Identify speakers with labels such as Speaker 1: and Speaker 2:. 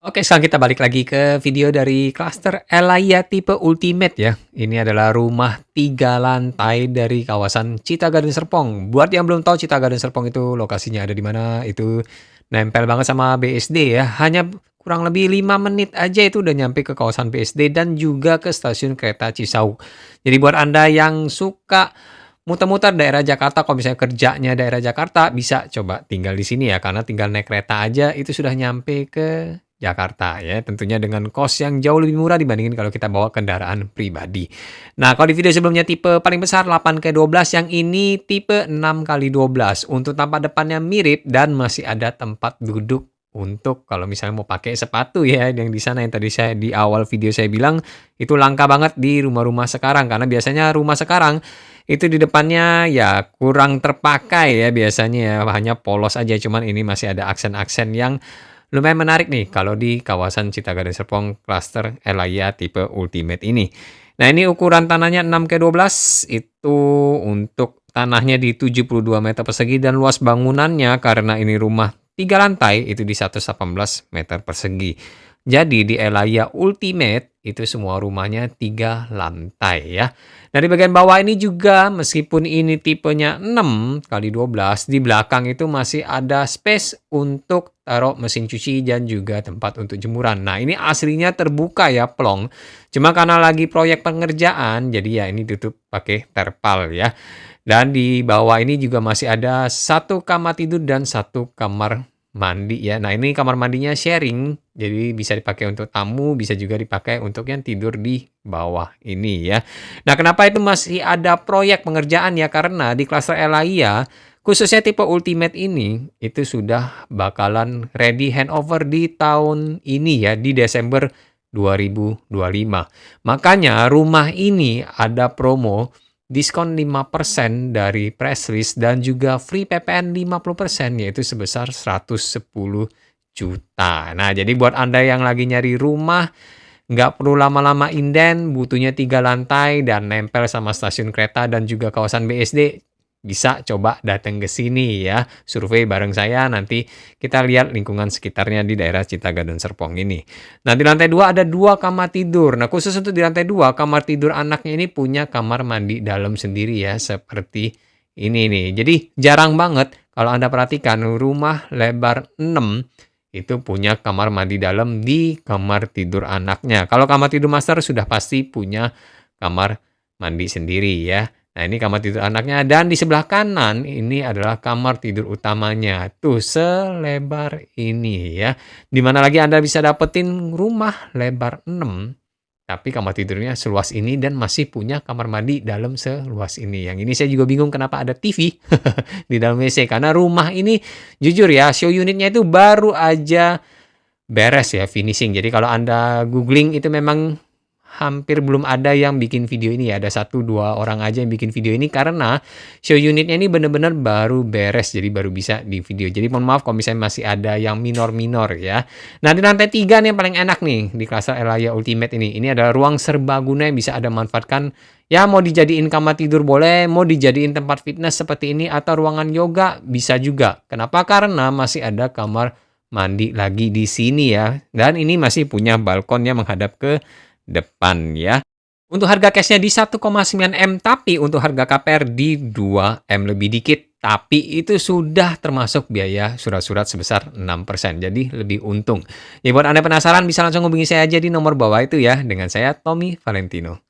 Speaker 1: Oke, sekarang kita balik lagi ke video dari klaster Elaya tipe Ultimate ya. Ini adalah rumah 3 lantai dari kawasan Cita Garden Serpong. Buat yang belum tahu Cita Garden Serpong itu lokasinya ada di mana, itu nempel banget sama BSD ya. Hanya kurang lebih 5 menit aja itu udah nyampe ke kawasan BSD dan juga ke stasiun kereta Cisauk. Jadi buat Anda yang suka muter-muter daerah Jakarta, kalau misalnya kerjanya daerah Jakarta, bisa coba tinggal di sini ya, karena tinggal naik kereta aja itu sudah nyampe ke Jakarta ya, tentunya dengan kos yang jauh lebih murah dibandingin kalau kita bawa kendaraan pribadi. Nah, kalau di video sebelumnya tipe paling besar 8x12, yang ini tipe 6x12. Untuk tampak depannya mirip dan masih ada tempat duduk untuk kalau misalnya mau pakai sepatu ya, yang di sana yang tadi saya di awal video saya bilang itu langka banget di rumah-rumah sekarang, karena biasanya rumah sekarang itu di depannya ya kurang terpakai ya biasanya ya, hanya polos aja, cuman ini masih ada aksen-aksen yang lumayan menarik nih kalau di kawasan Cita Garden Serpong klaster Elaya tipe Ultimate ini. Nah, ini ukuran tanahnya 6x12, itu untuk tanahnya di 72 meter persegi dan luas bangunannya karena ini rumah 3 lantai itu di 118 meter persegi. Jadi di Elaya Ultimate itu semua rumahnya 3 lantai ya. Nah, di bagian bawah ini juga meskipun ini tipenya 6x12, di belakang itu masih ada space untuk taruh mesin cuci dan juga tempat untuk jemuran. Nah, ini aslinya terbuka ya, plong. Cuma karena lagi proyek pengerjaan, jadi ya ini tutup pakai terpal ya. Dan di bawah ini juga masih ada satu kamar tidur dan satu kamar mandi ya. Nah, ini kamar mandinya sharing, jadi bisa dipakai untuk tamu, bisa juga dipakai untuk yang tidur di bawah ini ya. Nah, kenapa itu masih ada proyek pengerjaan ya? Karena di klaster Elaya, khususnya tipe Ultimate ini, itu sudah bakalan ready handover di tahun ini ya, di Desember 2025. Makanya rumah ini ada promo diskon 5% dari press list dan juga free PPN 50%, yaitu sebesar 110 juta. Nah, jadi buat Anda yang lagi nyari rumah, nggak perlu lama-lama inden, butuhnya 3 lantai dan nempel sama stasiun kereta dan juga kawasan BSD, bisa coba datang ke sini ya. Survei bareng saya, nanti kita lihat lingkungan sekitarnya di daerah Cita Garden Serpong ini. Nah, di lantai 2 ada 2 kamar tidur. Nah, khusus untuk di lantai 2, kamar tidur anaknya ini punya kamar mandi dalam sendiri ya, seperti ini nih. Jadi jarang banget kalau Anda perhatikan rumah lebar 6 itu punya kamar mandi dalam di kamar tidur anaknya. Kalau kamar tidur master sudah pasti punya kamar mandi sendiri ya. Nah, ini kamar tidur anaknya dan di sebelah kanan ini adalah kamar tidur utamanya. Tuh, selebar ini ya. Di mana lagi Anda bisa dapetin rumah lebar 6, tapi kamar tidurnya seluas ini dan masih punya kamar mandi dalam seluas ini. Yang ini saya juga bingung kenapa ada TV di dalam WC, karena rumah ini jujur ya, show unitnya itu baru aja beres ya, finishing. Jadi kalau Anda googling itu memang hampir belum ada yang bikin video ini ya. Ada 1-2 orang aja yang bikin video ini karena show unitnya ini bener-bener baru beres, jadi baru bisa di video. Jadi mohon maaf kalau misalnya masih ada yang minor-minor ya. Nah, di lantai 3 nih yang paling enak nih di klaster Elaya Ultimate ini. Ini ada ruang serbaguna yang bisa Anda manfaatkan. Ya, mau dijadiin kamar tidur boleh, mau dijadiin tempat fitness seperti ini atau ruangan yoga bisa juga. Kenapa? Karena masih ada kamar mandi lagi di sini ya. Dan ini masih punya balkon yang menghadap ke depan ya. Untuk harga cashnya di 1,9 M, tapi untuk harga KPR di 2 M lebih dikit. Tapi itu sudah termasuk biaya surat-surat sebesar 6%. Jadi lebih untung. Ya, buat Anda penasaran bisa langsung hubungi saya aja di nomor bawah itu ya. Dengan saya Tommy Valentino.